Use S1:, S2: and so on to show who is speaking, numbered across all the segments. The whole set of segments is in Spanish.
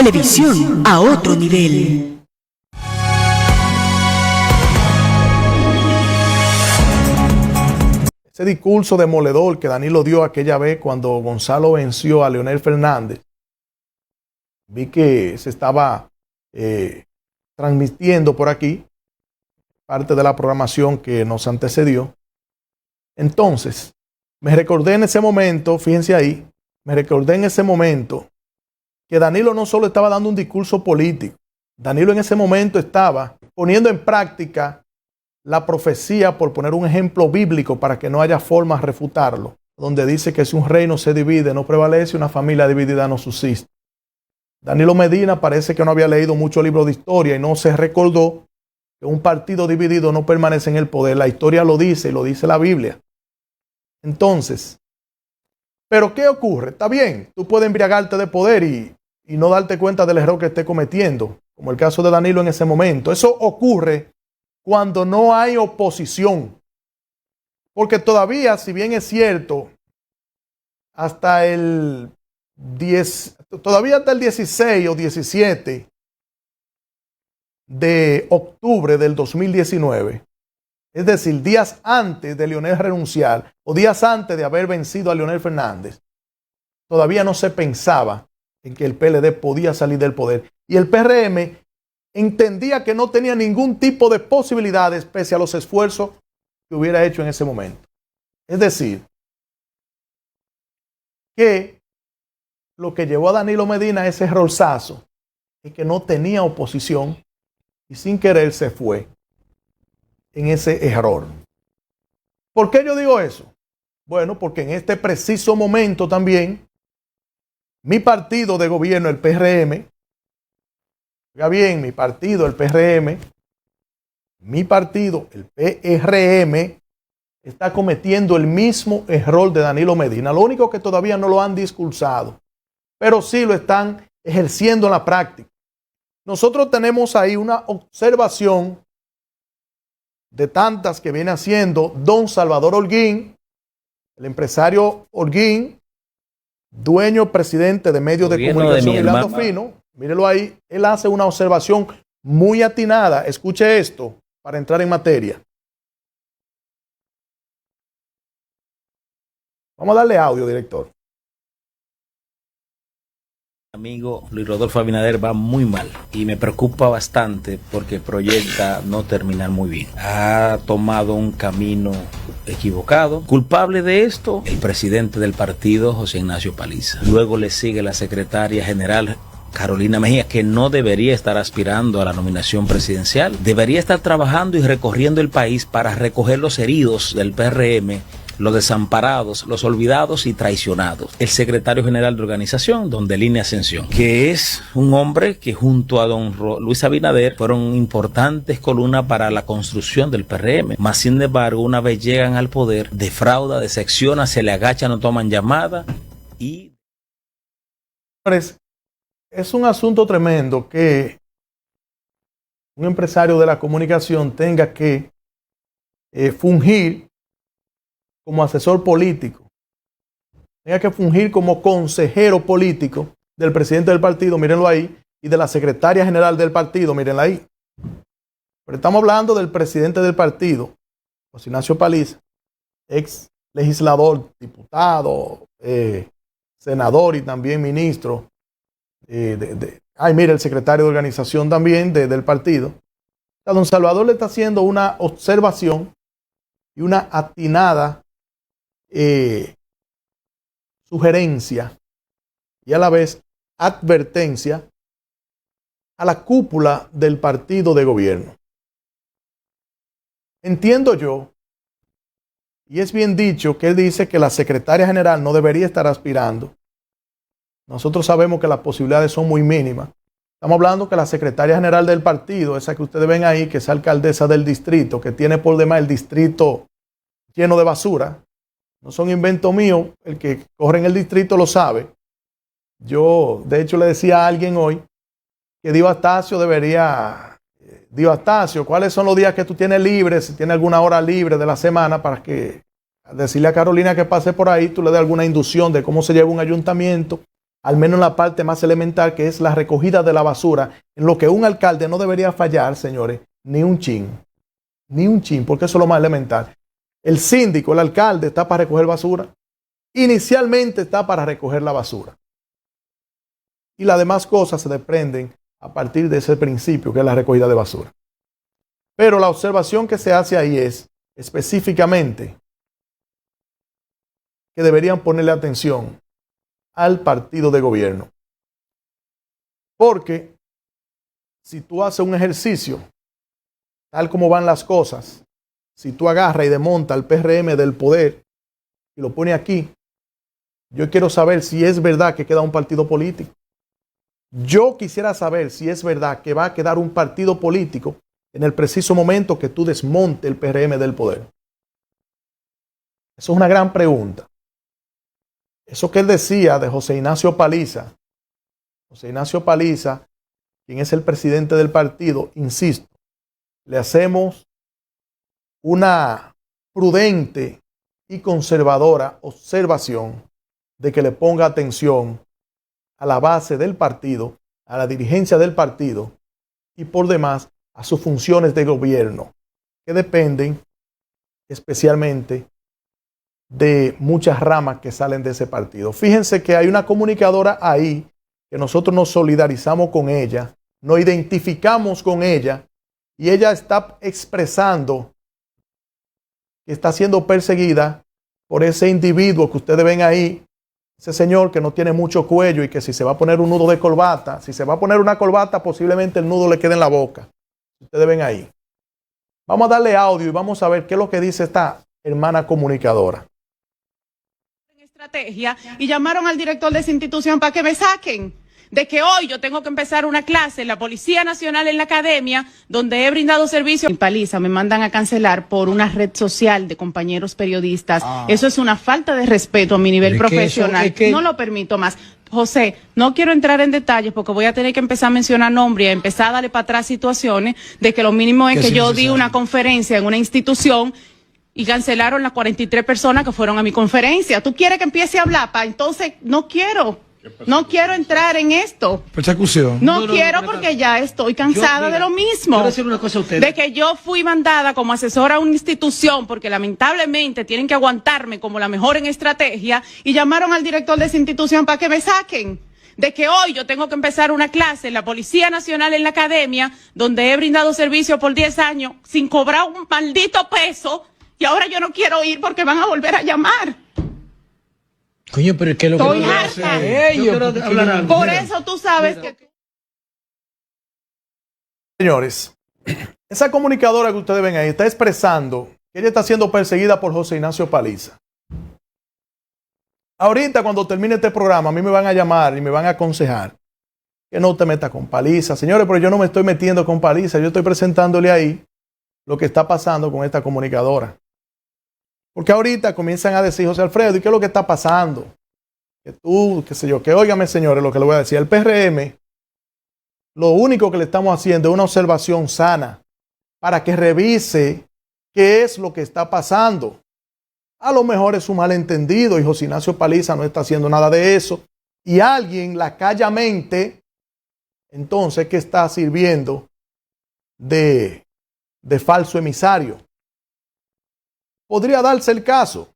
S1: Televisión a otro nivel.
S2: Ese discurso demoledor que Danilo dio aquella vez cuando Gonzalo venció a Leonel Fernández, vi que se estaba transmitiendo por aquí, parte de la programación que nos antecedió. Entonces, me recordé en ese momento, fíjense ahí, me recordé en ese momento que Danilo no solo estaba dando un discurso político, Danilo en ese momento estaba poniendo en práctica la profecía, por poner un ejemplo bíblico para que no haya forma de refutarlo, donde dice que si un reino se divide no prevalece, una familia dividida no subsiste. Danilo Medina parece que no había leído mucho libro de historia y no se recordó que un partido dividido no permanece en el poder. La historia lo dice y lo dice la Biblia. Entonces, ¿pero qué ocurre? Está bien, tú puedes embriagarte de poder y no darte cuenta del error que estés cometiendo, como el caso de Danilo en ese momento. Eso ocurre cuando no hay oposición. Porque todavía, si bien es cierto, hasta el 16 o 17 de octubre del 2019, es decir, días antes de Leonel renunciar o días antes de haber vencido a Leonel Fernández, todavía no se pensaba en que el PLD podía salir del poder. Y el PRM entendía que no tenía ningún tipo de posibilidades pese a los esfuerzos que hubiera hecho en ese momento. Es decir, que lo que llevó a Danilo Medina a ese errorzazo es que no tenía oposición y sin querer se fue en ese error. ¿Por qué yo digo eso? Bueno, porque en este preciso momento también mi partido de gobierno, el PRM, oiga bien, mi partido, el PRM, mi partido, el PRM, está cometiendo el mismo error de Danilo Medina. Lo único que todavía no lo han discursado, pero sí lo están ejerciendo en la práctica. Nosotros tenemos ahí una observación de tantas que viene haciendo don Salvador Holguín, el empresario Holguín, dueño, presidente de medios de comunicación Hilando Fino. Mírelo ahí, él hace una observación muy atinada. Escuche esto para entrar en materia. Vamos a darle audio, director.
S3: Amigo Luis Rodolfo Abinader va muy mal y me preocupa bastante porque proyecta no terminar muy bien. Ha tomado un camino equivocado. Culpable de esto, el presidente del partido, José Ignacio Paliza. Luego le sigue la secretaria general Carolina Mejía, que no debería estar aspirando a la nominación presidencial. Debería estar trabajando y recorriendo el país para recoger los heridos del PRM, los desamparados, los olvidados y traicionados. El secretario general de organización, don Deline Ascensión, que es un hombre que junto a don Luis Abinader fueron importantes columnas para la construcción del PRM. Más sin embargo, una vez llegan al poder, defrauda, decepciona, se le agacha, no toman llamada y...
S2: Es un asunto tremendo que un empresario de la comunicación tenga que fungir como asesor político, tenga que fungir como consejero político del presidente del partido, mírenlo ahí, y de la secretaria general del partido, mírenla ahí. Pero estamos hablando del presidente del partido, José Ignacio Paliza, ex legislador, diputado, senador y también ministro. Mira, el secretario de organización también del partido. A don Salvador le está haciendo una observación y una atinada sugerencia y a la vez advertencia a la cúpula del partido de gobierno. Entiendo yo, y es bien dicho, que él dice que la secretaria general no debería estar aspirando. Nosotros sabemos que las posibilidades son muy mínimas. Estamos hablando que la secretaria general del partido, esa que ustedes ven ahí, que es alcaldesa del distrito, que tiene por demás el distrito lleno de basura, no son inventos míos, el que corre en el distrito lo sabe. Yo, de hecho, le decía a alguien hoy que Dio Astacio debería... Dio Astacio, ¿cuáles son los días que tú tienes libres? Si tienes alguna hora libre de la semana para que decirle a Carolina que pase por ahí, tú le des alguna inducción de cómo se lleva un ayuntamiento al menos en la parte más elemental, que es la recogida de la basura, en lo que un alcalde no debería fallar, señores, ni un chin, porque eso es lo más elemental. El síndico, el alcalde, está para recoger basura. Inicialmente está para recoger la basura. Y las demás cosas se desprenden a partir de ese principio, que es la recogida de basura. Pero la observación que se hace ahí es específicamente que deberían ponerle atención al partido de gobierno. Porque si tú haces un ejercicio, tal como van las cosas, si tú agarras y desmontas el PRM del poder y lo pones aquí, yo quiero saber si es verdad que queda un partido político. Yo quisiera saber si es verdad que va a quedar un partido político en el preciso momento que tú desmontes el PRM del poder. Eso es una gran pregunta. Eso que él decía de José Ignacio Paliza, quien es el presidente del partido, insisto, le hacemos una prudente y conservadora observación de que le ponga atención a la base del partido, a la dirigencia del partido y por demás a sus funciones de gobierno, que dependen especialmente de muchas ramas que salen de ese partido. Fíjense que hay una comunicadora ahí que nosotros nos solidarizamos con ella, nos identificamos con ella y ella está expresando que está siendo perseguida por ese individuo que ustedes ven ahí, ese señor que no tiene mucho cuello y que si se va a poner un nudo de corbata, si se va a poner una corbata, posiblemente el nudo le quede en la boca. Ustedes ven ahí. Vamos a darle audio y vamos a ver qué es lo que dice esta hermana comunicadora.
S4: Estrategia y llamaron al director de esa institución para que me saquen de que hoy yo tengo que empezar una clase en la Policía Nacional en la Academia donde he brindado servicio. En Paliza me mandan a cancelar por una red social de compañeros periodistas. Eso es una falta de respeto a mi nivel profesional. No lo permito más. José, no quiero entrar en detalles porque voy a tener que empezar a mencionar nombres y a empezar a darle para atrás situaciones de que lo mínimo es que yo di una conferencia en una institución y cancelaron las 43 personas que fueron a mi conferencia. ¿Tú quieres que empiece a hablar? Entonces, no quiero entrar en esto.
S5: Persecución.
S4: No quiero porque ya estoy cansada de lo mismo.
S5: Quiero decir una cosa a usted.
S4: De que yo fui mandada como asesora a una institución porque lamentablemente tienen que aguantarme como la mejor en estrategia y llamaron al director de esa institución para que me saquen. De que hoy yo tengo que empezar una clase en la Policía Nacional en la Academia donde he brindado servicio por 10 años sin cobrar un maldito peso y ahora yo no quiero ir porque van a volver a llamar.
S5: Coño, pero es que lo que
S4: estoy harta. Por eso tú sabes que...
S2: Señores, esa comunicadora que ustedes ven ahí está expresando que ella está siendo perseguida por José Ignacio Paliza. Ahorita cuando termine este programa a mí me van a llamar y me van a aconsejar que no te metas con Paliza. Señores, pero yo no me estoy metiendo con Paliza, yo estoy presentándole ahí lo que está pasando con esta comunicadora. Porque ahorita comienzan a decir, José Alfredo, ¿y qué es lo que está pasando? Que tú, qué sé yo, que óigame, señores, lo que le voy a decir. El PRM, lo único que le estamos haciendo es una observación sana para que revise qué es lo que está pasando. A lo mejor es un malentendido y José Ignacio Paliza no está haciendo nada de eso. Y alguien lacayamente, entonces, que está sirviendo de falso emisario. Podría darse el caso.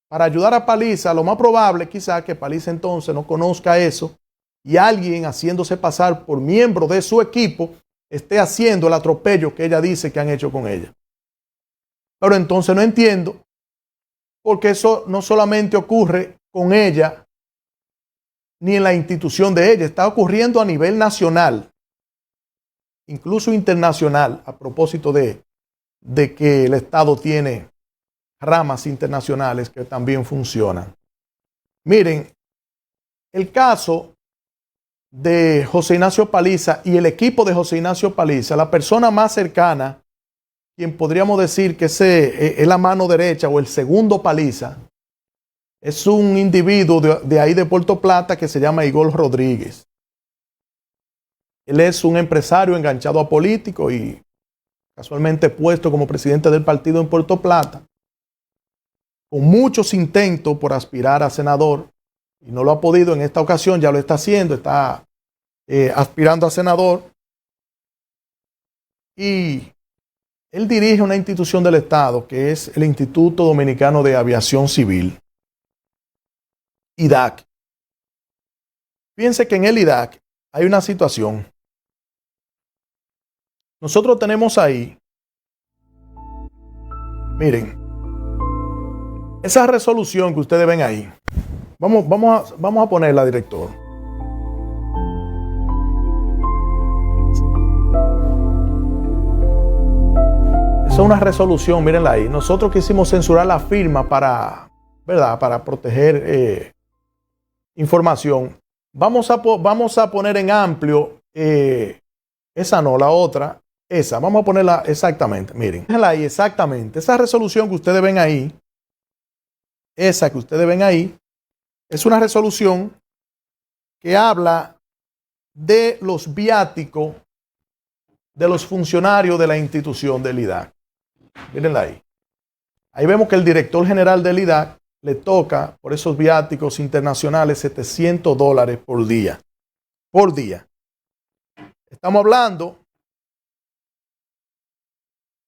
S2: Para ayudar a Paliza, lo más probable quizá que Paliza entonces no conozca eso y alguien haciéndose pasar por miembro de su equipo esté haciendo el atropello que ella dice que han hecho con ella. Pero entonces no entiendo porque eso no solamente ocurre con ella ni en la institución de ella, está ocurriendo a nivel nacional, incluso internacional, a propósito de que el Estado tiene ramas internacionales que también funcionan. Miren, el caso de José Ignacio Paliza y el equipo de José Ignacio Paliza, la persona más cercana, quien podríamos decir que es la mano derecha o el segundo Paliza, es un individuo de ahí de Puerto Plata que se llama Igor Rodríguez. Él es un empresario enganchado a político y casualmente puesto como presidente del partido en Puerto Plata, con muchos intentos por aspirar a senador, y no lo ha podido en esta ocasión, ya lo está haciendo, está aspirando a senador. Y él dirige una institución del Estado que es el Instituto Dominicano de Aviación Civil, IDAC. Fíjense que en el IDAC hay una situación. Nosotros tenemos ahí, miren, esa resolución que ustedes ven ahí. Vamos a ponerla, director. Esa es una resolución, mírenla ahí. Nosotros quisimos censurar la firma para, ¿verdad?, para proteger información. Vamos a poner en amplio, esa no, la otra, esa. Vamos a ponerla exactamente, miren. Mírenla ahí exactamente. Esa resolución que ustedes ven ahí, esa que ustedes ven ahí, es una resolución que habla de los viáticos de los funcionarios de la institución del IDAC. Mírenla ahí. Ahí vemos que el director general del IDAC le toca por esos viáticos internacionales $700 por día. Por día. Estamos hablando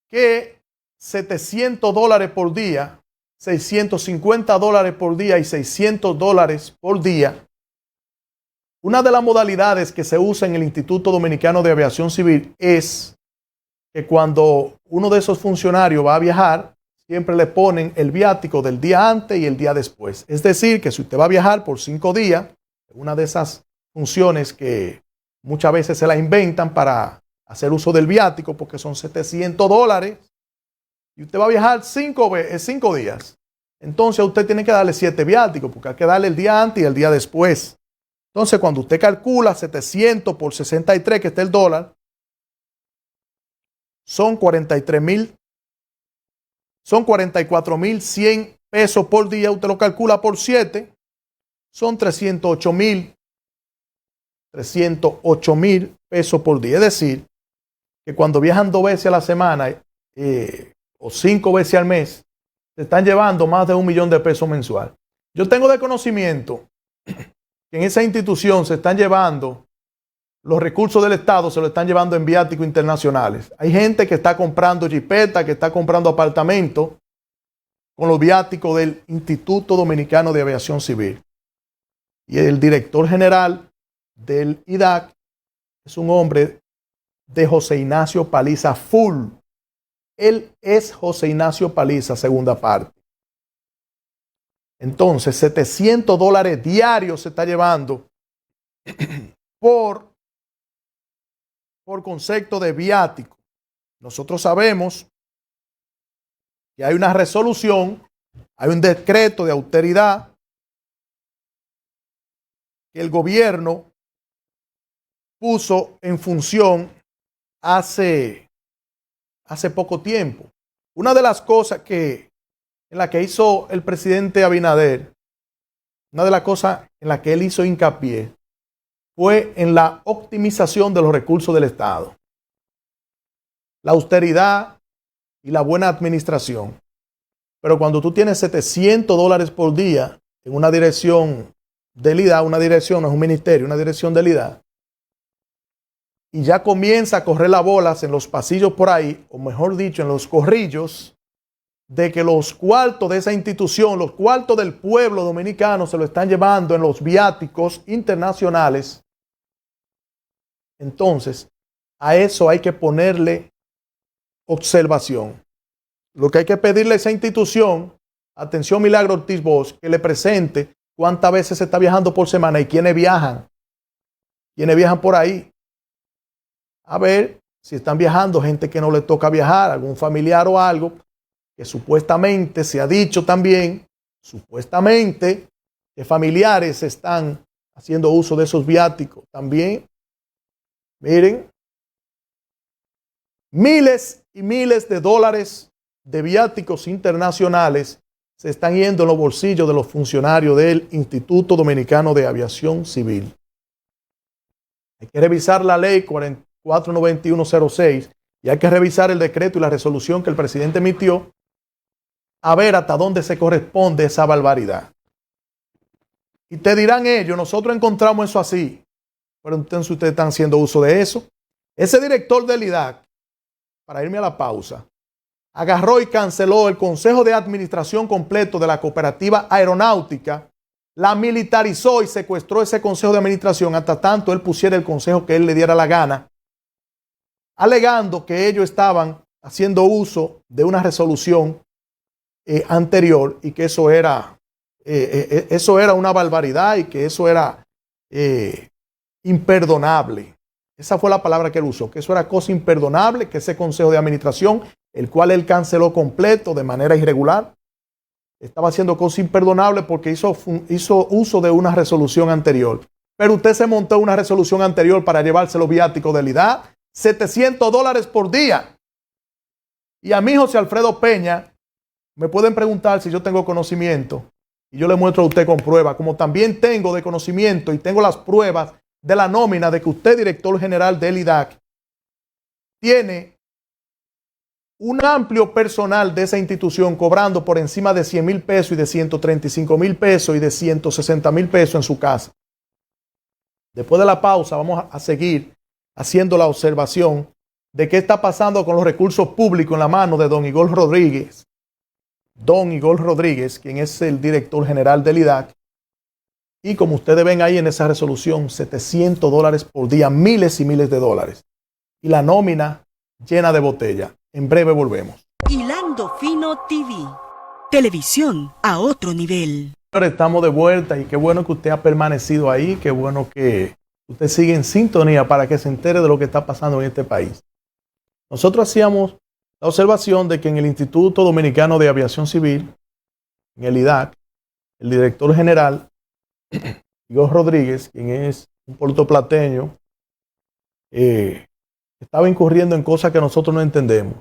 S2: que $700 por día, $650 por día y $600 por día. Una de las modalidades que se usa en el Instituto Dominicano de Aviación Civil es que cuando uno de esos funcionarios va a viajar, siempre le ponen el viático del día antes y el día después. Es decir, que si usted va a viajar por 5 días, una de esas funciones que muchas veces se la inventan para hacer uso del viático, porque son $700, y usted va a viajar 5 días. Entonces usted tiene que darle 7 viáticos, porque hay que darle el día antes y el día después. Entonces, cuando usted calcula 700 por 63, que está el dólar, son 44,100 pesos por día. Usted lo calcula por 7, son 308,000 pesos por día. Es decir, que cuando viajan 2 veces a la semana o 5 veces al mes, se están llevando más de $1 millón de pesos mensual. Yo tengo de conocimiento que en esa institución se están llevando los recursos del Estado, se lo están llevando en viáticos internacionales. Hay gente que está comprando jipetas, que está comprando apartamentos con los viáticos del Instituto Dominicano de Aviación Civil. Y el director general del IDAC es un hombre de José Ignacio Paliza Full. Él es José Ignacio Paliza, segunda parte. Entonces, $700 diarios se está llevando por concepto de viático. Nosotros sabemos que hay una resolución, hay un decreto de austeridad que el gobierno puso en función hace poco tiempo. Una de las cosas en la que hizo el presidente Abinader, una de las cosas en la que él hizo hincapié fue en la optimización de los recursos del Estado, la austeridad y la buena administración. Pero cuando tú tienes $700 por día en una dirección del IDAC, una dirección no es un ministerio, una dirección del IDAC, y ya comienza a correr las bolas en los pasillos por ahí, o mejor dicho, en los corrillos, de que los cuartos de esa institución, los cuartos del pueblo dominicano se lo están llevando en los viáticos internacionales. Entonces, a eso hay que ponerle observación. Lo que hay que pedirle a esa institución, atención Milagro Ortiz Bosch, que le presente cuántas veces se está viajando por semana y quiénes viajan por ahí. A ver si están viajando gente que no le toca viajar, algún familiar o algo, que supuestamente se ha dicho también, supuestamente, que familiares están haciendo uso de esos viáticos también. Miren, miles y miles de dólares de viáticos internacionales se están yendo en los bolsillos de los funcionarios del Instituto Dominicano de Aviación Civil. Hay que revisar la ley 449106 y hay que revisar el decreto y la resolución que el presidente emitió a ver hasta dónde se corresponde esa barbaridad. Y te dirán ellos, nosotros encontramos eso así. Pero entonces ustedes están haciendo uso de eso. Ese director del IDAC, para irme a la pausa, agarró y canceló el Consejo de Administración completo de la Cooperativa Aeronáutica, la militarizó y secuestró ese Consejo de Administración hasta tanto él pusiera el consejo que él le diera la gana, alegando que ellos estaban haciendo uso de una resolución anterior y que eso era una barbaridad y que eso era imperdonable. Esa fue la palabra que él usó, que eso era cosa imperdonable, que ese consejo de administración, el cual él canceló completo de manera irregular, estaba haciendo cosa imperdonable porque hizo uso de una resolución anterior. Pero usted se montó una resolución anterior para llevarse los viáticos del IDAC, $700 por día. Y a mí, José Alfredo Peña, me pueden preguntar si yo tengo conocimiento y yo le muestro a usted con pruebas, como también tengo de conocimiento y tengo las pruebas de la nómina de que usted, director general del IDAC, tiene un amplio personal de esa institución cobrando por encima de 100 mil pesos y de 135 mil pesos y de 160 mil pesos en su casa. Después de la pausa vamos a seguir haciendo la observación de qué está pasando con los recursos públicos en la mano de don Igor Rodríguez. Don Igor Rodríguez, quien es el director general del IDAC. Y como ustedes ven ahí en esa resolución, $700 por día, miles y miles de dólares. Y la nómina llena de botella. En breve volvemos.
S1: Hilando Fino TV. Televisión a otro nivel.
S2: Estamos de vuelta y qué bueno que usted ha permanecido ahí, qué bueno que usted sigue en sintonía para que se entere de lo que está pasando en este país. Nosotros hacíamos la observación de que en el Instituto Dominicano de Aviación Civil, en el IDAC, el director general, Igor Rodríguez, quien es un puertoplateño, estaba incurriendo en cosas que nosotros no entendemos.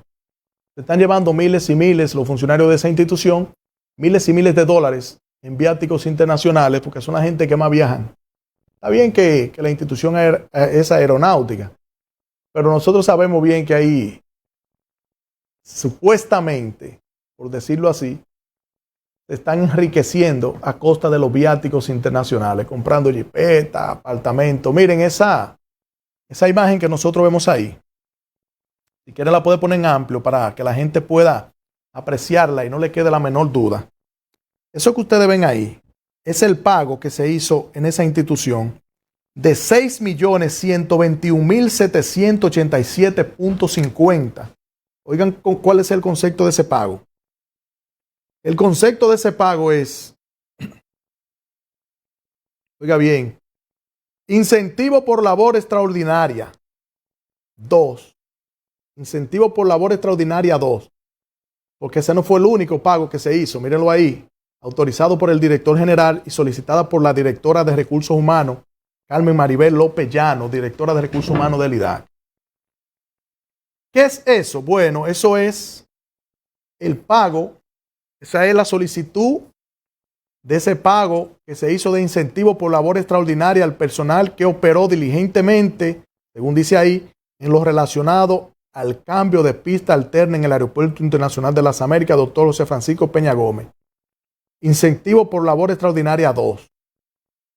S2: Se están llevando miles y miles los funcionarios de esa institución, miles y miles de dólares en viáticos internacionales, porque son la gente que más viajan. Está bien que la institución es aeronáutica, pero nosotros sabemos bien que ahí, supuestamente, por decirlo así, se están enriqueciendo a costa de los viáticos internacionales, comprando jipetas, apartamentos. Miren esa imagen que nosotros vemos ahí. Si quieren la puede poner en amplio para que la gente pueda apreciarla y no le quede la menor duda. Eso que ustedes ven ahí es el pago que se hizo en esa institución de 6.121.787.50. Oigan cuál es el concepto de ese pago. El concepto de ese pago es, oiga bien, incentivo por labor extraordinaria, 2. Incentivo por labor extraordinaria, 2. Porque ese no fue el único pago que se hizo, mírenlo ahí, autorizado por el director general y solicitada por la directora de Recursos Humanos, Carmen Maribel López Llano, directora de Recursos Humanos del IDAC. ¿Qué es eso? Bueno, eso es el pago, esa es la solicitud de ese pago que se hizo de incentivo por labor extraordinaria al personal que operó diligentemente, según dice ahí, en lo relacionado al cambio de pista alterna en el Aeropuerto Internacional de las Américas, doctor José Francisco Peña Gómez. Incentivo por labor extraordinaria 2.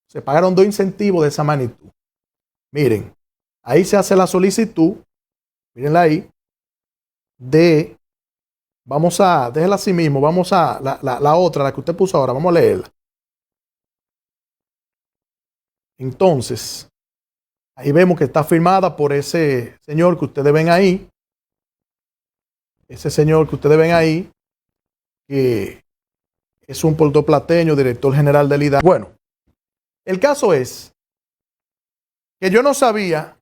S2: Se pagaron 2 incentivos de esa magnitud. Miren, ahí se hace la solicitud, mírenla ahí, déjela así mismo, vamos a la otra, la que usted puso ahora, vamos a leerla. Entonces, ahí vemos que está firmada por ese señor que ustedes ven ahí. Ese señor que ustedes ven ahí, que es un puertoplateño, director general del IDAC. Bueno, el caso es que yo no sabía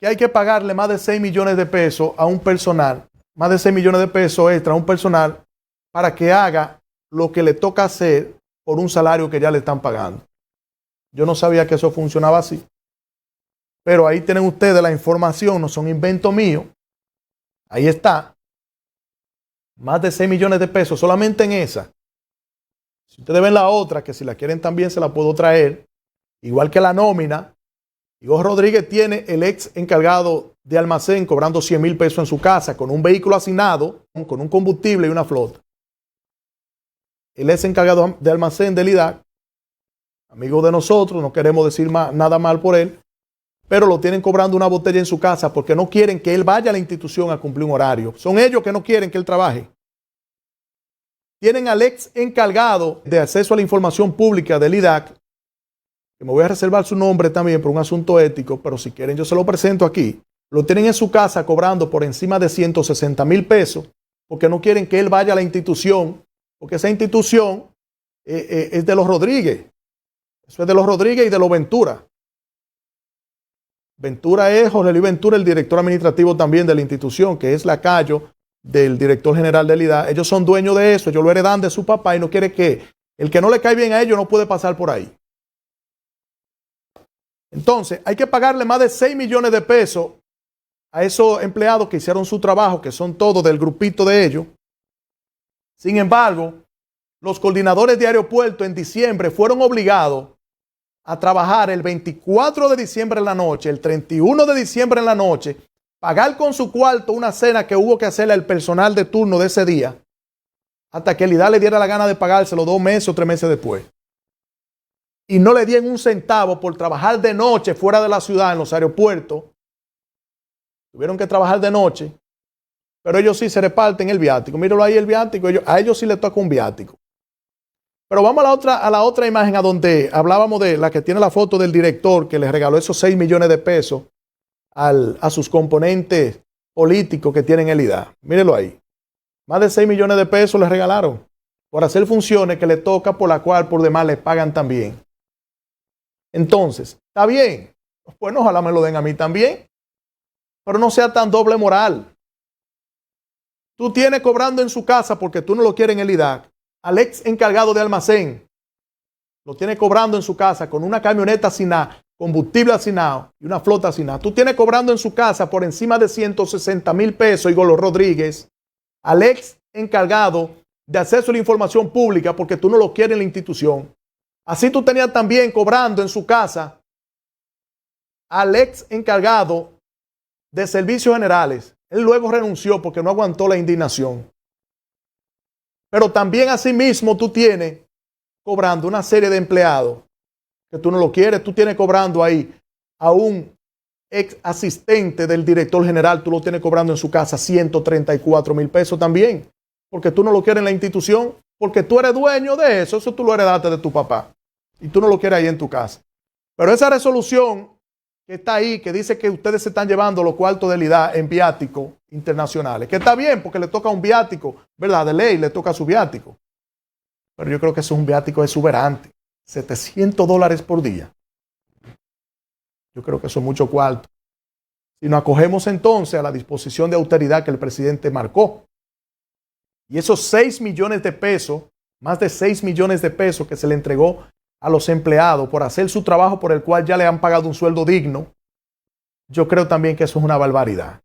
S2: que hay que pagarle más de 6 millones de pesos a un personal, más de 6 millones de pesos extra a un personal para que haga lo que le toca hacer por un salario que ya le están pagando. Yo no sabía que eso funcionaba así. Pero ahí tienen ustedes la información, no son inventos míos. Ahí está. Más de 6 millones de pesos solamente en esa. Si ustedes ven la otra, que si la quieren también se la puedo traer, igual que la nómina, Igor Rodríguez tiene el ex encargado de almacén cobrando 100 mil pesos en su casa con un vehículo asignado, con un combustible y una flota. El ex encargado de almacén del IDAC amigo de nosotros, no queremos decir nada mal por él, pero lo tienen cobrando una botella en su casa porque no quieren que él vaya a la institución a cumplir un horario. Son ellos que no quieren que él trabaje. Tienen al ex encargado de acceso a la información pública del IDAC, que me voy a reservar su nombre también por un asunto ético, pero si quieren yo se lo presento aquí. Lo tienen en su casa cobrando por encima de 160,000 pesos porque no quieren que él vaya a la institución, porque esa institución es de los Rodríguez. Eso es de los Rodríguez y de los Ventura. Ventura es Jorge Luis Ventura, el director administrativo también de la institución, que es lacayo del director general del IDAC. Ellos son dueños de eso, ellos lo heredan de su papá y no quiere que el que no le cae bien a ellos no puede pasar por ahí. Entonces, hay que pagarle más de 6 millones de pesos a esos empleados que hicieron su trabajo, que son todos del grupito de ellos. Sin embargo, los coordinadores de aeropuerto en diciembre fueron obligados a trabajar el 24 de diciembre en la noche, el 31 de diciembre en la noche, pagar con su cuarto una cena que hubo que hacerle al personal de turno de ese día, hasta que el IDAC le diera la gana de pagárselo 2 meses o 3 meses después. Y no le dieron un centavo por trabajar de noche fuera de la ciudad en los aeropuertos. Tuvieron que trabajar de noche, pero ellos sí se reparten el viático. Míralo ahí el viático, a ellos sí les toca un viático. Pero vamos a la otra imagen, a donde hablábamos de la que tiene la foto del director que le regaló esos 6 millones de pesos a sus componentes políticos que tienen el IDAC. Mírelo ahí. Más de 6 millones de pesos le regalaron por hacer funciones que le toca, por la cual por demás le pagan también. Entonces, está bien. Bueno, ojalá me lo den a mí también. Pero no sea tan doble moral. Tú tienes cobrando en su casa porque tú no lo quieres en el IDAC al ex encargado de almacén. Lo tiene cobrando en su casa con una camioneta sin nada, combustible asignado y una flota asignada. Tú tienes cobrando en su casa por encima de 160,000 pesos, Igor Rodríguez, al ex encargado de acceso a la información pública porque tú no lo quieres en la institución. Así tú tenías también cobrando en su casa al ex encargado de servicios generales. Él luego renunció porque no aguantó la indignación. Pero también asimismo tú tienes cobrando una serie de empleados que tú no lo quieres. Tú tienes cobrando ahí a un ex asistente del director general, tú lo tienes cobrando en su casa 134,000 pesos también, porque tú no lo quieres en la institución, porque tú eres dueño de eso, eso tú lo heredaste de tu papá y tú no lo quieres ahí en tu casa. Pero esa resolución que está ahí, que dice que ustedes se están llevando los cuartos del IDAC en viáticos internacionales, que está bien porque le toca un viático, ¿verdad? De ley le toca su viático. Pero yo creo que eso es un viático exuberante. $700 por día. Yo creo que eso es mucho cuarto. Si nos acogemos entonces a la disposición de austeridad que el presidente marcó, y esos 6 millones de pesos, más de 6 millones de pesos que se le entregó a los empleados por hacer su trabajo por el cual ya le han pagado un sueldo digno, yo creo también que eso es una barbaridad.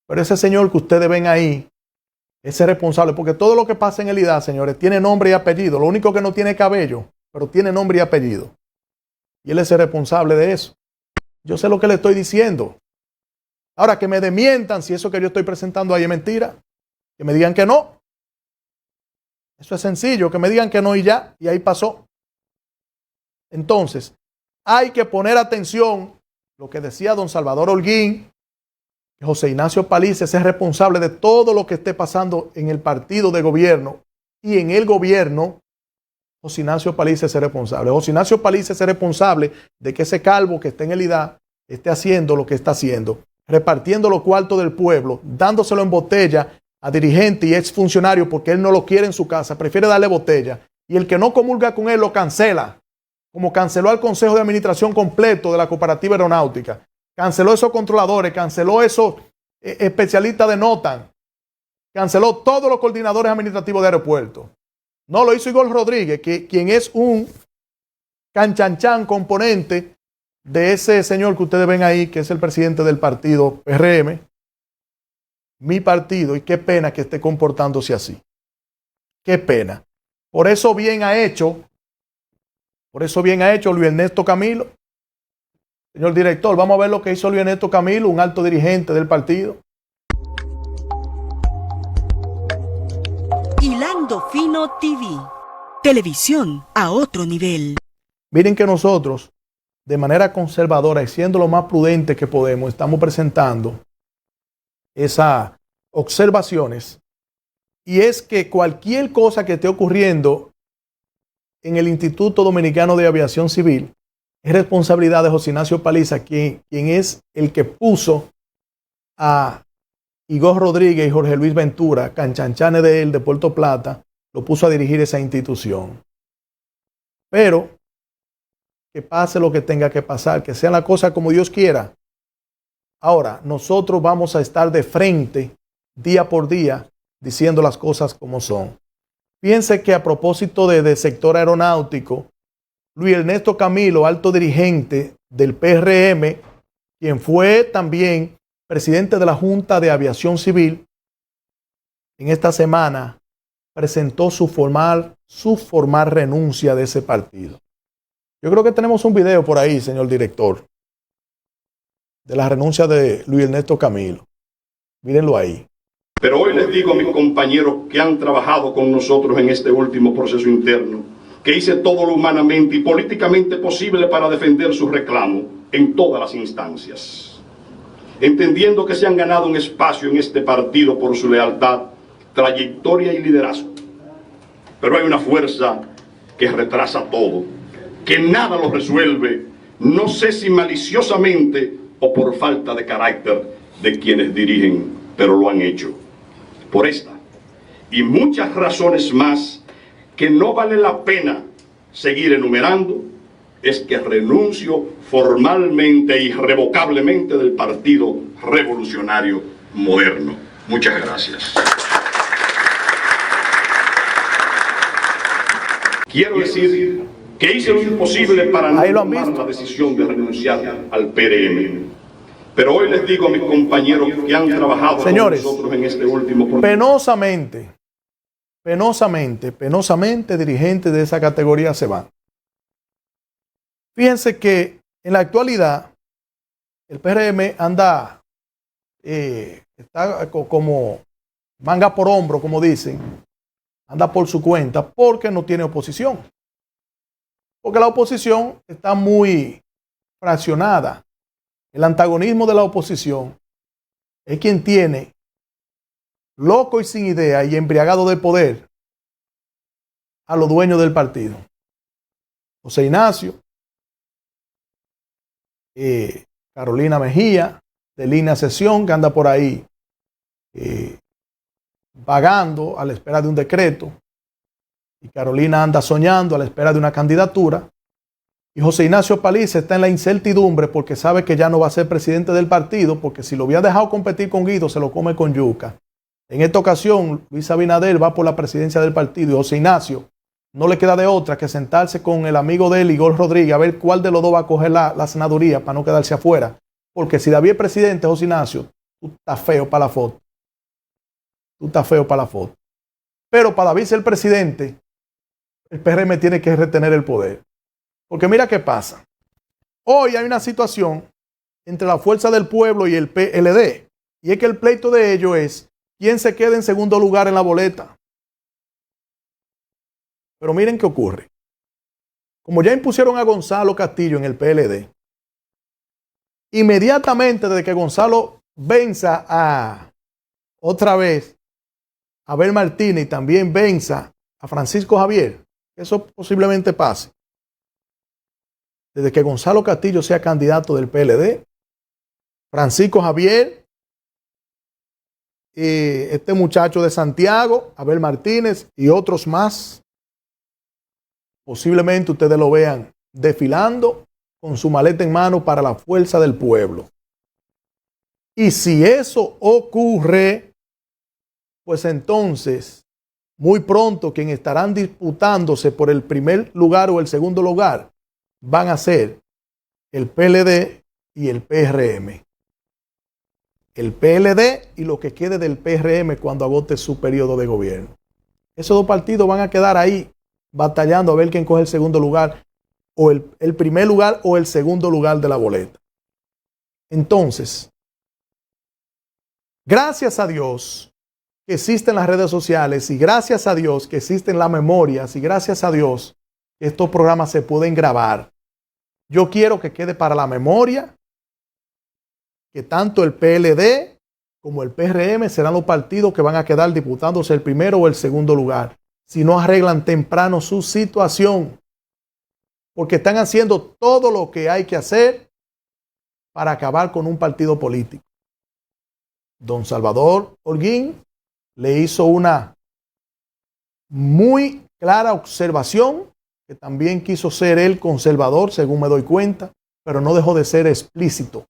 S2: Pero ese señor que ustedes ven ahí, ese responsable, porque todo lo que pasa en el IDAC, señores, tiene nombre y apellido. Lo único que no tiene cabello, pero tiene nombre y apellido. Y él es el responsable de eso. Yo sé lo que le estoy diciendo. Ahora, que me desmientan si eso que yo estoy presentando ahí es mentira. Que me digan que no. Eso es sencillo, que me digan que no y ya, y ahí pasó. Entonces, hay que poner atención lo que decía don Salvador Holguín, que José Ignacio Paliza es responsable de todo lo que esté pasando en el partido de gobierno y en el gobierno. José Ignacio Paliza es responsable. José Ignacio Paliza es responsable de que ese calvo que está en el IDAC esté haciendo lo que está haciendo, repartiendo los cuartos del pueblo, dándoselo en botella a dirigentes y exfuncionarios porque él no lo quiere en su casa, prefiere darle botella. Y el que no comulga con él lo cancela, como canceló al Consejo de Administración completo de la Cooperativa Aeronáutica, canceló esos controladores, canceló esos especialistas de NOTAN, canceló todos los coordinadores administrativos de aeropuertos. No lo hizo Igor Rodríguez, quien es un canchanchan componente de ese señor que ustedes ven ahí, que es el presidente del partido PRM, mi partido, y qué pena que esté comportándose así. Qué pena. Por eso bien ha hecho Luis Ernesto Camilo. Señor director, vamos a ver lo que hizo Luis Ernesto Camilo, un alto dirigente del partido.
S1: Hilando Fino TV. Televisión a otro nivel.
S2: Miren que nosotros, de manera conservadora y siendo lo más prudente que podemos, estamos presentando esas observaciones. Y es que cualquier cosa que esté ocurriendo en el Instituto Dominicano de Aviación Civil es responsabilidad de José Ignacio Paliza, quien es el que puso a Igor Rodríguez y Jorge Luis Ventura, canchanchanes de él, de Puerto Plata, lo puso a dirigir esa institución. Pero que pase lo que tenga que pasar, que sea la cosa como Dios quiera. Ahora, nosotros vamos a estar de frente día por día diciendo las cosas como son. Piense que a propósito del sector aeronáutico, Luis Ernesto Camilo, alto dirigente del PRM, quien fue también presidente de la Junta de Aviación Civil, en esta semana presentó su formal renuncia de ese partido. Yo creo que tenemos un video por ahí, señor director, de la renuncia de Luis Ernesto Camilo. Mírenlo ahí.
S6: Pero hoy les digo a mis compañeros que han trabajado con nosotros en este último proceso interno, que hice todo lo humanamente y políticamente posible para defender su reclamo en todas las instancias. Entendiendo que se han ganado un espacio en este partido por su lealtad, trayectoria y liderazgo. Pero hay una fuerza que retrasa todo, que nada lo resuelve, no sé si maliciosamente o por falta de carácter de quienes dirigen, pero lo han hecho. Por esta y muchas razones más que no vale la pena seguir enumerando, es que renuncio formalmente e irrevocablemente del Partido Revolucionario Moderno. Muchas gracias. Quiero decir que hice lo imposible para no tomar la decisión de renunciar al PRM. Pero hoy les digo a mis compañeros que han trabajado con nosotros en este último proceso. Penosamente, dirigentes de esa categoría se van. Fíjense que en la actualidad el PRM anda, está como manga por hombro, como dicen, anda por su cuenta porque no tiene oposición. Porque la oposición está muy fraccionada. El antagonismo de la oposición es quien tiene loco y sin idea y embriagado de poder a los dueños del partido. José Ignacio, Carolina Mejía, de Línea Sesión, que anda por ahí vagando a la espera de un decreto, y Carolina anda soñando a la espera de una candidatura, y José Ignacio Paliza está en la incertidumbre porque sabe que ya no va a ser presidente del partido, porque si lo había dejado competir con Guido, se lo come con yuca. En esta ocasión, Luis Abinader va por la presidencia del partido y José Ignacio no le queda de otra que sentarse con el amigo de él, Igor Rodríguez, a ver cuál de los dos va a coger la senaduría para no quedarse afuera. Porque si David es presidente, José Ignacio, tú estás feo para la foto. Tú estás feo para la foto. Pero para David ser el presidente, el PRM tiene que retener el poder. Porque mira qué pasa. Hoy hay una situación entre la Fuerza del Pueblo y el PLD. Y es que el pleito de ellos es quién se queda en segundo lugar en la boleta. Pero miren qué ocurre. Como ya impusieron a Gonzalo Castillo en el PLD, inmediatamente desde que Gonzalo venza otra vez a Abel Martínez y también venza a Francisco Javier, eso posiblemente pase. Desde que Gonzalo Castillo sea candidato del PLD, Francisco Javier, este muchacho de Santiago, Abel Martínez y otros más, posiblemente ustedes lo vean desfilando con su maleta en mano para la Fuerza del Pueblo. Y si eso ocurre, pues entonces, muy pronto quienes estarán disputándose por el primer lugar o el segundo lugar van a ser el PLD y el PRM. El PLD y lo que quede del PRM cuando agote su periodo de gobierno. Esos dos partidos van a quedar ahí batallando a ver quién coge el segundo lugar, o el primer lugar o el segundo lugar de la boleta. Entonces, gracias a Dios que existen las redes sociales y gracias a Dios que existen las memorias y gracias a Dios
S2: que estos programas se pueden grabar. Yo quiero que quede para la memoria que tanto el PLD como el PRM serán los partidos que van a quedar disputándose el primero o el segundo lugar, si no arreglan temprano su situación, porque están haciendo todo lo que hay que hacer para acabar con un partido político. Don Salvador Holguín le hizo una muy clara observación, que también quiso ser él conservador, según me doy cuenta, pero no dejó de ser explícito.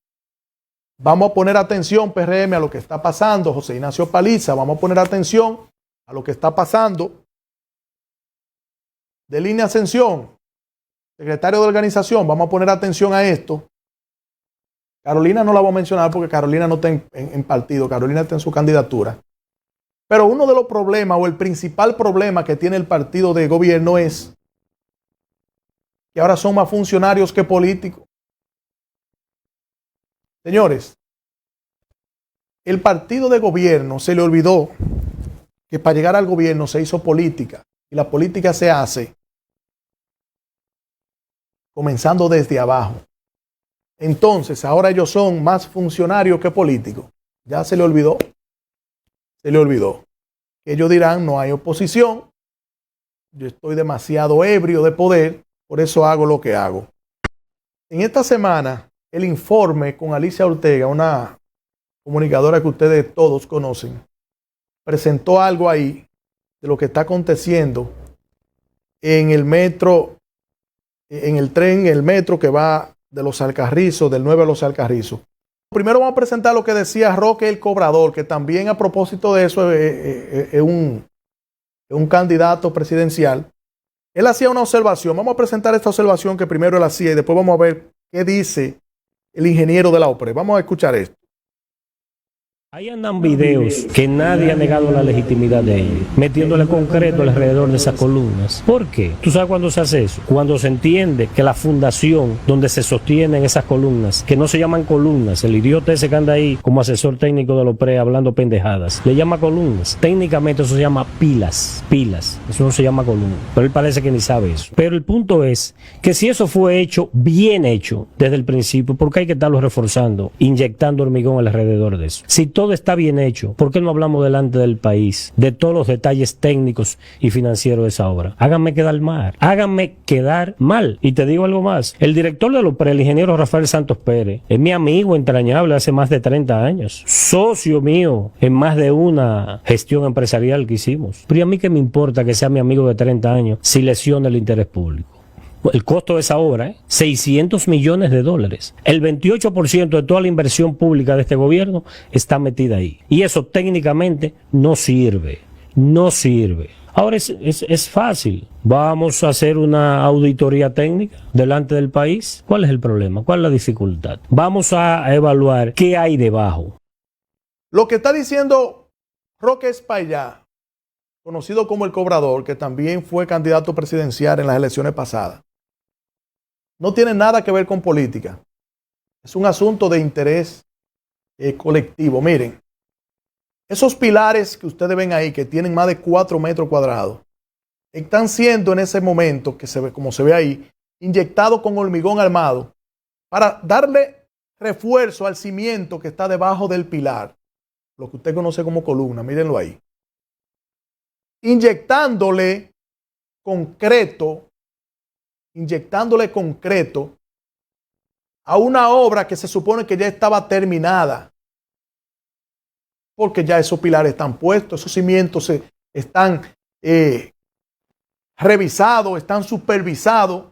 S2: Vamos a poner atención, PRM, a lo que está pasando. José Ignacio Paliza, vamos a poner atención a lo que está pasando. De Línea Ascensión, secretario de organización, vamos a poner atención a esto. Carolina no la voy a mencionar porque Carolina no está en partido, Carolina está en su candidatura. Pero uno de los problemas o el principal problema que tiene el partido de gobierno es que ahora son más funcionarios que políticos. Señores, el partido de gobierno se le olvidó que para llegar al gobierno se hizo política y la política se hace comenzando desde abajo. Entonces, ahora ellos son más funcionarios que políticos. Ya se le olvidó. Se le olvidó. Ellos dirán, no hay oposición. Yo estoy demasiado ebrio de poder, por eso hago lo que hago. En esta semana, el informe con Alicia Ortega, una comunicadora que ustedes todos conocen, presentó algo ahí de lo que está aconteciendo en el metro, en el tren, el metro que va de Los Alcarrizos, del 9 a Los Alcarrizos. Primero vamos a presentar lo que decía Roque el Cobrador, que también a propósito de eso es un candidato presidencial. Él hacía una observación. Vamos a presentar esta observación que primero él hacía y después vamos a ver qué dice el ingeniero de la OPRE. Vamos a escuchar esto.
S5: Ahí andan videos que nadie ha negado la legitimidad de ellos, metiéndole concreto alrededor de esas columnas. ¿Por qué? ¿Tú sabes cuándo se hace eso? Cuando se entiende que la fundación donde se sostienen esas columnas, que no se llaman columnas, el idiota ese que anda ahí como asesor técnico de la OPRE hablando pendejadas, le llama columnas. Técnicamente eso se llama pilas, eso no se llama columna, pero él parece que ni sabe eso. Pero el punto es que si eso fue hecho, bien hecho, desde el principio, ¿por qué hay que estarlo reforzando, inyectando hormigón alrededor de eso? Si todo está bien hecho, ¿por qué no hablamos delante del país de todos los detalles técnicos y financieros de esa obra? Háganme quedar mal. Y te digo algo más, el director de la OPRE, el ingeniero Rafael Santos Pérez, es mi amigo entrañable hace más de 30 años, socio mío en más de una gestión empresarial que hicimos. Pero ¿y a mí qué me importa que sea mi amigo de 30 años si lesiona el interés público? El costo de esa obra, $600 millones. El 28% de toda la inversión pública de este gobierno está metida ahí. Y eso técnicamente no sirve. Ahora es fácil. Vamos a hacer una auditoría técnica delante del país. ¿Cuál es el problema? ¿Cuál es la dificultad? Vamos a evaluar qué hay debajo.
S2: Lo que está diciendo Roque Espaillá, conocido como el Cobrador, que también fue candidato presidencial en las elecciones pasadas, no tiene nada que ver con política. Es un asunto de interés colectivo. Miren, esos pilares que ustedes ven ahí, que tienen más de 4 metros cuadrados, están siendo en ese momento, que se ve, como se ve ahí, inyectados con hormigón armado para darle refuerzo al cimiento que está debajo del pilar, lo que usted conoce como columna. Mírenlo ahí. Inyectándole concreto a una obra que se supone que ya estaba terminada, porque ya esos pilares están puestos, esos cimientos están revisados, están supervisados,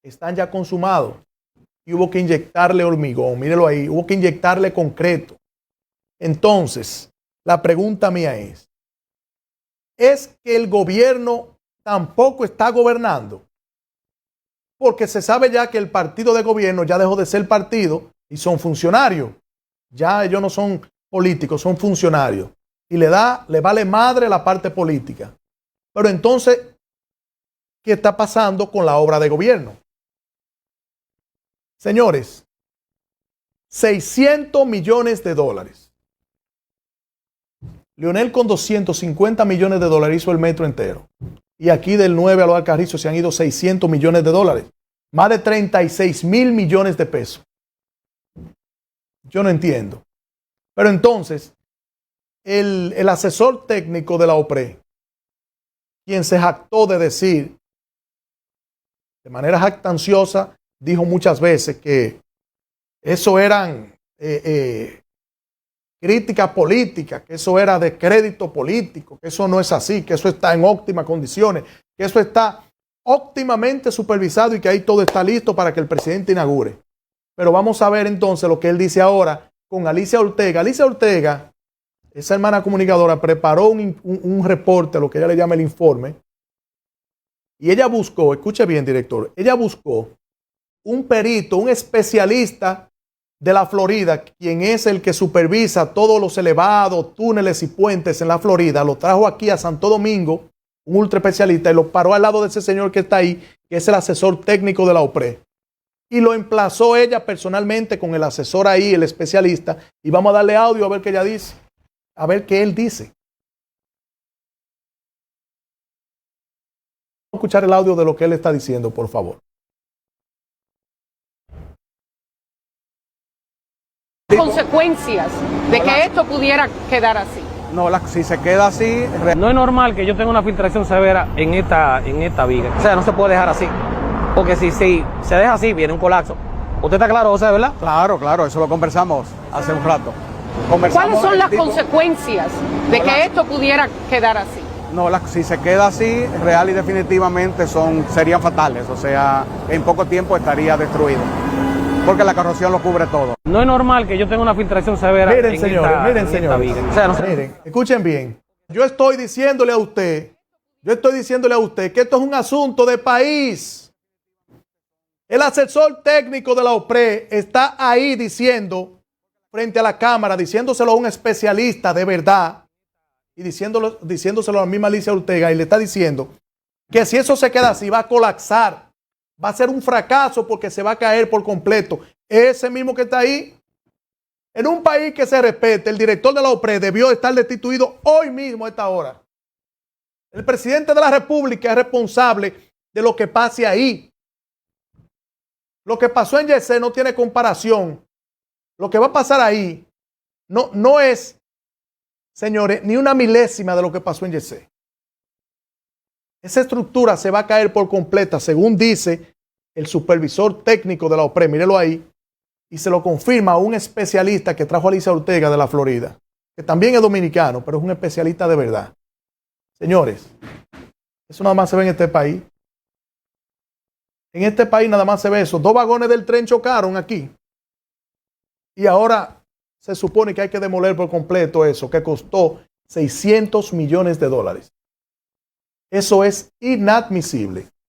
S2: están ya consumados y hubo que inyectarle hormigón. Mírelo ahí, hubo que inyectarle concreto. Entonces, la pregunta mía es que el gobierno tampoco está gobernando, porque se sabe ya que el partido de gobierno ya dejó de ser partido y son funcionarios. Ya ellos no son políticos, son funcionarios. Y le vale madre la parte política. Pero entonces, ¿qué está pasando con la obra de gobierno? Señores, $600 millones. Leonel con $250 millones hizo el metro entero. y aquí del 9 a los Alcarrizos se han ido 600 millones de dólares. Más de 36,000 millones de pesos. Yo no entiendo. Pero entonces, el asesor técnico de la OPRE, quien se jactó de decir, de manera jactanciosa, dijo muchas veces que eso eran crítica política, que eso era de crédito político, que eso no es así, que eso está en óptimas condiciones, que eso está óptimamente supervisado y que ahí todo está listo para que el presidente inaugure. Pero vamos a ver entonces lo que él dice ahora con Alicia Ortega. Alicia Ortega, esa hermana comunicadora, preparó un reporte, lo que ella le llama el informe, y ella buscó, escuche bien, director, ella buscó un perito, un especialista de la Florida, quien es el que supervisa todos los elevados, túneles y puentes en la Florida, lo trajo aquí a Santo Domingo, un ultra especialista, y lo paró al lado de ese señor que está ahí, que es el asesor técnico de la OPRE. Y lo emplazó ella personalmente con el asesor ahí, el especialista, y vamos a darle audio a ver qué ella dice, a ver qué él dice. Vamos a escuchar el audio de lo que él está diciendo, por favor.
S7: Consecuencias de que esto pudiera quedar así.
S8: No, si se queda así, no es normal que yo tenga una filtración severa en esta viga. O sea, no se puede dejar así. Porque si se deja así, viene un colapso. ¿Usted está claro, José, verdad? Claro, eso lo conversamos hace un rato.
S7: ¿Cuáles son las consecuencias de que esto pudiera quedar así?
S8: No, si se queda así, real y definitivamente serían fatales. O sea, en poco tiempo estaría destruido. Porque la corrosión lo cubre todo. No es normal que yo tenga una filtración severa
S2: miren, señores, miren, señores.
S8: O sea,
S2: miren, escuchen bien. Yo estoy diciéndole a usted que esto es un asunto de país. El asesor técnico de la OPRE está ahí diciendo, frente a la cámara, diciéndoselo a un especialista de verdad y diciéndoselo a la misma Alicia Ortega, y le está diciendo que si eso se queda así va a colapsar, va a ser un fracaso porque se va a caer por completo. Ese mismo que está ahí, en un país que se respete, el director de la OPRE debió estar destituido hoy mismo a esta hora. El presidente de la República es responsable de lo que pase ahí. Lo que pasó en Yesé no tiene comparación. Lo que va a pasar ahí no es, señores, ni una milésima de lo que pasó en Yesé. Esa estructura se va a caer por completa, según dice el supervisor técnico de la OPRE, mírelo ahí, y se lo confirma un especialista que trajo a Alicia Ortega de la Florida, que también es dominicano, pero es un especialista de verdad. Señores, eso nada más se ve en este país. En este país nada más se ve eso. 2 vagones del tren chocaron aquí. Y ahora se supone que hay que demoler por completo eso, que costó 600 millones de dólares. Eso es inadmisible.